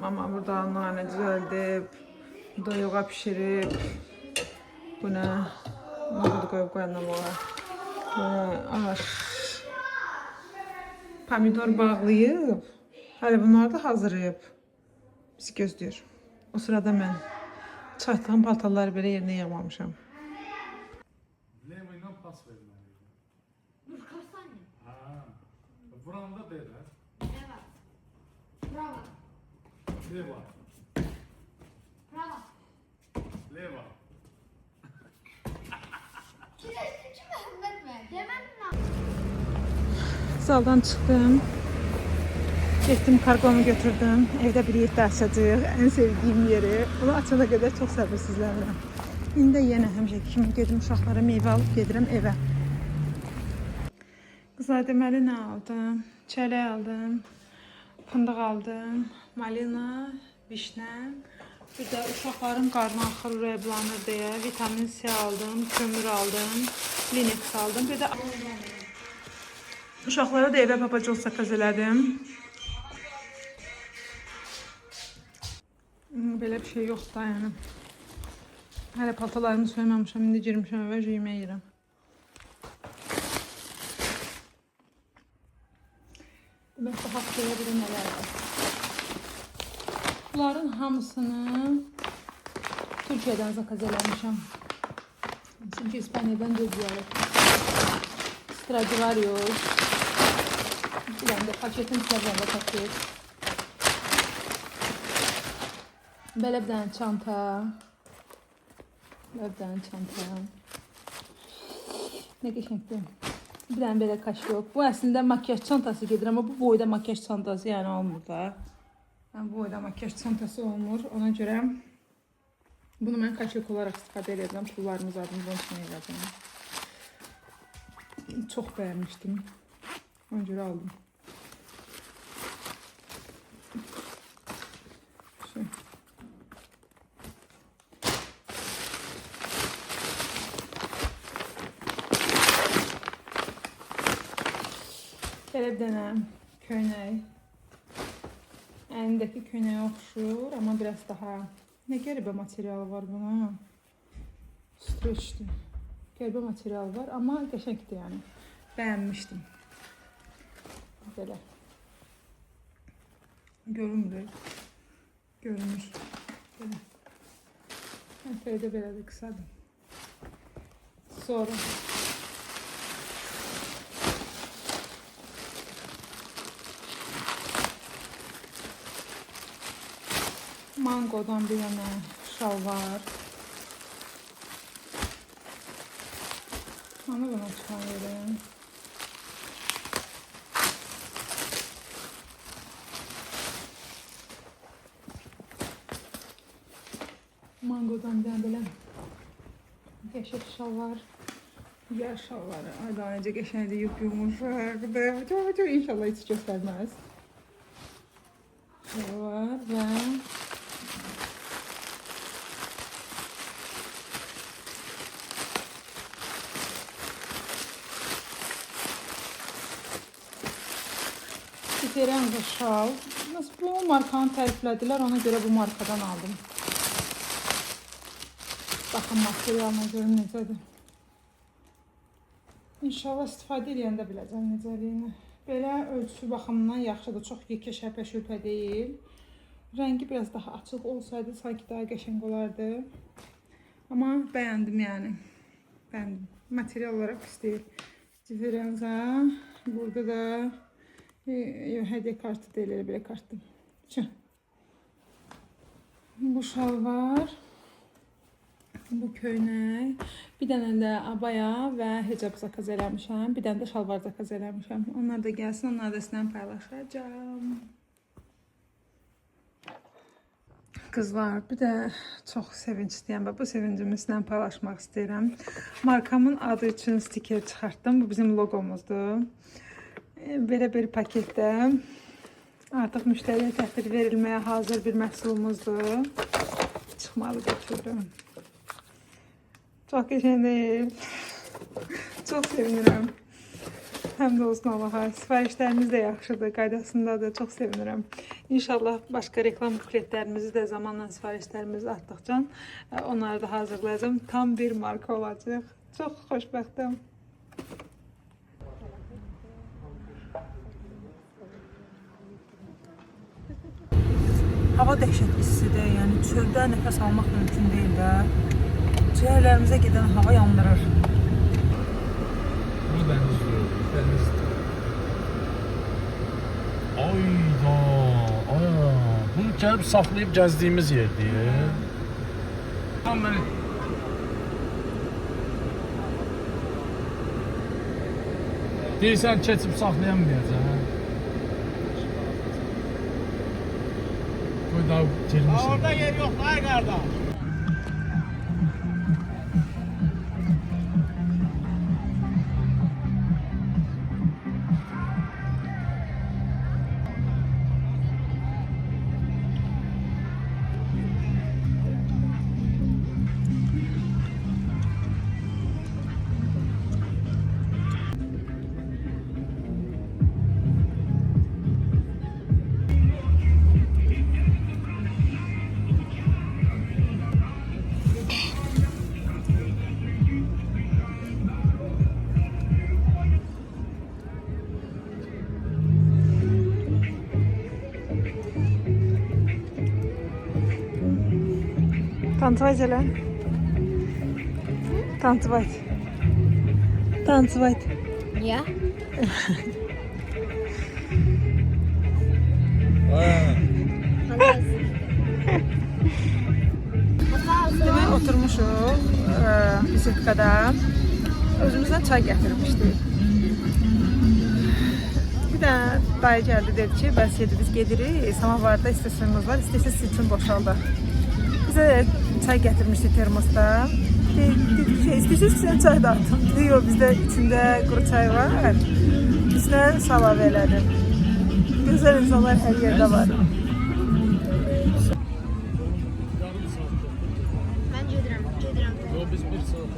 Mama burada nane düzəldib. Bu da yoğa pişirib. Bu nə? Nohudu qoyub qaynamağa. Bu nə? Aş. Pomidor bağlayıb. Hələ bunları da hazırlayıb. Bizi gözləyir. O sırada mən çaytdığım paltarları belə yerinə yığmamışam. Leva ilə pas verməliydim. Dur kastane. Ha. Vuranda de də. Leva. Bravo. Leva. Bravo. Leva. Kireçli Mehmet mi? Demedim lan. Zaldan çıxdım. Getdim, kargomu götürdüm. Evdə bir yer açacağıq. Ən sevdiyim yeri. Onu açana qədər çox səbirsizlənirəm. İndi yenə həmişəki kimi gedim uşaqlara meyvə alıb gedirəm evə. Qızlar, deməli nə aldım? Çələk aldım, fındıq aldım, malina, vişnə. Bir də uşaqların qarnı axır, ürək bulanır deyə vitamin C aldım, kömür aldım, Linex aldım. Bir də uşaqlara da evə papacol sakaz elədim. Belə bir şey yoxdur da yəni. Hələ paltalarımı soymamışam, indi girmişəm evə yemək yeyirəm. Demək ki, haftaya bir nələr var. Bunların hamısını Türkiyədən zakaz eləmişəm. Çünki İspaniyadan gözləyərək. Stradivarius. Bir dənə də paketin içərisində paket. Belə bir dənə çanta. Belə bir dənə çanta. Nə qəşəngdir. Bir dənə belə kaşok. Bu əslində makyaj çantası gedir, amma bu boyda makyaj çantası yəni olmur da. Yəni bu boyda makyaj çantası olmur. Ona görə bunu mən kaşok olaraq istifadə edirəm. Pullarımı zaten bunun içine yazdım. Çox bəyənmişdim. Ona görə aldım. Belə bir dənə köynək. Əlindəki köynəyə oxşur, amma biraz daha nə qəribə materialı var buna. Streçdir. Qəribə materialı var, amma qəşəngdir yəni. Bəyənmişdim. Belə. Görünmür. Görünür. Belə. Ətəyi də belədir, qısadır. Sonra Mangodan bir dənə şalvar. Onu buna çıxarıyorum. Mangodan bir dənə belə qəşəng şalvar. Yer şalvarı. Ay daha necə qəşəngdir, yumuşaq. İnşallah heç göstərməz. Şalvar və Diferenza şal. Bu markanı təriflədilər, ona görə bu markadan aldım. Baxın materialına görə necədir. İnşallah istifadə edəndə biləcəm necəliyini. Belə ölçüsü baxımından yaxşıdır, çox yekə şərpə-şürpə deyil. Rəngi biraz daha açıq olsaydı sanki daha qəşəng olardı. Amma bəyəndim yəni. Bəyəndim. Material olaraq pis deyil. Diferenza. Burada da hediye kartı değil, belə kartım. Bu şalvar, bu köynək, bir dənə də abaya və hicab zakaz eləmişəm, bir dənə də şalvar zakaz eləmişəm. Onlar da gəlsin, onlar da sizlə paylaşacağım. Qızlar, bir də çox sevincliyəm və bu sevincimi sizlə paylaşmaq istəyirəm. Markamın adı üçün stiker çıxartdım. Bu bizim logomuzdur. Belə bir paketdə artıq müştəriyə təhvil verilməyə hazır bir məhsulumuzdur. Çıxmalı götürdüm. Çox qəşəng deyil. Çox sevinirəm. Həm də olsun Allaha. Sifarişlərimiz də yaxşıdır, qaydasındadır. Çox sevinirəm. İnşallah başqa reklam kufletlərimizi də zamanla sifarişlərimiz artdıqca onları da hazırlayacağım. Tam bir marka olacaq. Çox xoşbəxtəm. Hava dəhşət istidir. Yəni çöldə nəfəs almaq mümkün deyil də. Ciyərlərimizə gedən hava yandırır. Bu dəniz yolu, dəniz. Ayda, aya. Bunu gəlib saxlayıb gəzdiyimiz yerdir. Tam mən deyirsən keçib saxlayamayacaq. Qoy da girmişəm. Orada yer yok, ay kardeş. Танцевать elə. Танцевать. Танцевать. Ya. Demək oturmuşuq bisetkada. Özümüzdən çay gətirmişdik. Bir də dayı gəldi dedi ki, bəs biz gedirik. Samavarda istəsimiz var, istəsəz siz üçün boşaldıq. Bizə çay gətirmişdik termosda. Dedik ki, istəsəz sizin çay da atın. Dedi, yox, bizdə içində quru çay var. Üstünə salava elədim. Gözəl insanlar hər yerdə var. Ben Cedram. Yo, biz bir saat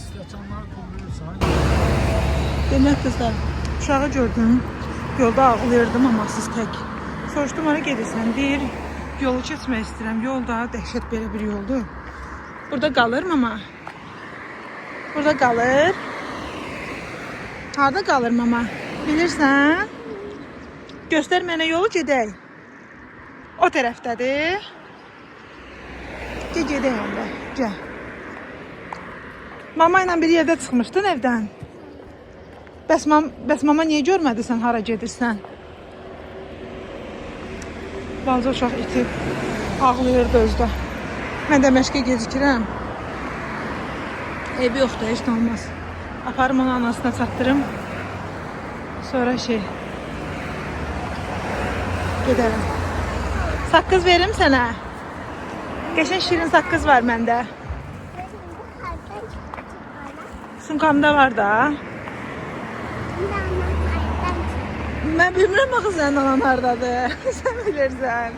İstəçanlar qurulursa. Demək qızlar, uşağı gördüm. Yolda ağlayırdım amma siz tək. Soruşdum, hara gedirsən? Deyir, yolu keçmək istəyirəm. Yolda dəhşət belə bir yoldur. Burada qalır mama? Burada qalır. Harada qalır mama? Bilirsən? Göstər mənə yolu gedək. O tərəfdədir. Gedək onda. Gəl. Mama ilə bir yerdə çıxmışdın evdən. Bəs mama niyə görmədi sən hara gedirsən? Balaca uşaq itib ağlayırdı özdə. Mən də məşqə gecikirəm. Evi yoxdur, heç nə olmaz. Aparım onu anasına çatdırım. Sonra gedərəm. Saqqız verim sənə. Qəşəng şirin saqqız var məndə. Sumkamda var da. Mən bilmirəm axı sənin anan hardadır. Sən bilirsən.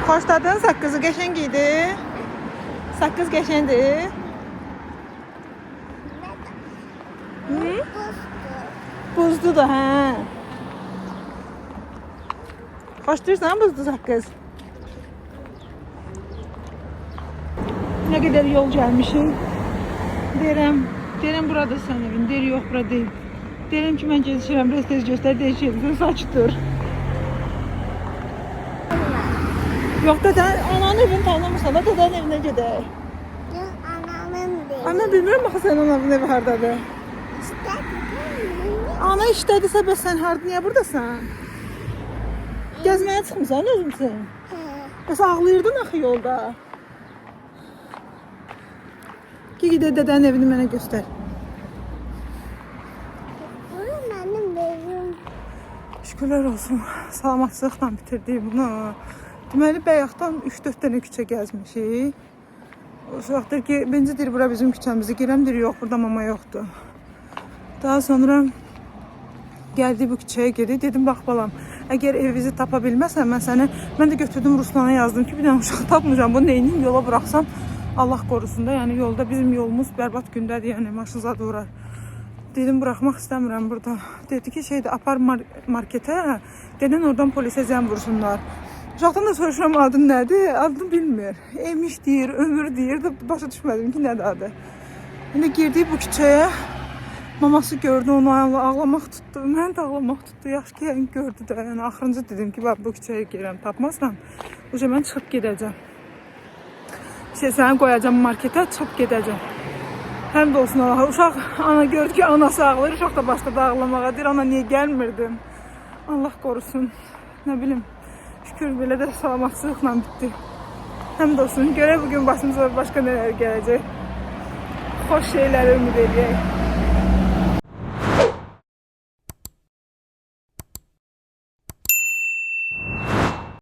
Xoşladın saqqızı, qəşəng idi. Saqqız qəşəngdir. Buzdu da, hə. Xoşlayırsan buzdu saqqız? Nə qədər yol gəlmişik. Deyirəm burada sən evin. Deyir, yox, bura deyil. Deyirəm ki, mən gezişirəm, biraz tez göstər, deyişirəm, saç dur. Yox, dədənin, ananın evini tanımırsan da, dədənin evinə gedək. Yok anamın değil. Ana, bilmirəm axı sənin ananın evi hardadır. Ana işdədirsə, bəs sən harada, niyə buradasan? Gəzməyə çıxmısan özümsən? Bəs ağlayırdın axı yolda. Ki, gedək dədənin evini mənə göstər. Bu benim evim. Şükürlər olsun. Salamatçılıqla bitirdik bunu. Deməli, bayaqdan 3-4 dənə küçə gəzmişik. Uşaqdır ki, bence deyir, bura bizim küçəmizdir. Girəm deyir, yox, burada mama yoxdur. Daha sonra gəldi bu küçəyə gedi. Dedim, bax balam, əgər evinizi tapa bilməsən, mən də götürdüm Ruslana yazdım ki, bir dənə uşaq tapmayacağım. Bunu neyiniyim, yola buraxsam Allah qorusun da. Yəni yolda bizim yolumuz bərbad gündədir, yəni maşın zad uğrar. Dedim, buraxmaq istəmirəm burada. Dedi ki, apar marketə, dedin oradan polisə zəng vursunlar. Uşaqdan da soruşuram adın nədir? Adını bilmir. Emiş deyir, ömür deyir. Başa düşmədim ki, nədir adı. İndi girdik bu küçəyə. Maması gördü, onu ağlamaq tutdu. Mən də ağlamaq tutdu. Yaxşı ki, yəni gördü də. Yəni axırıncı dedim ki, bax bu küçəyə girəm, tapmazsan. O zaman mən çıxıb gedəcəm. Səni qoyacağım marketə, çıxıb gedəcəm. Həm də olsun Allah. Uşaq ana gördü ki, anası ağlayır. Uşaq da başladı ağlamağa. Deyir, ana niyə gəlmirdin? Allah qorusun. Nə bilim. Şükür belə də salamatçılıqla bitdi. Həm də olsun. Görək bugün başımıza başqa nələr gələcək. Xoş şeyləri ümid edək.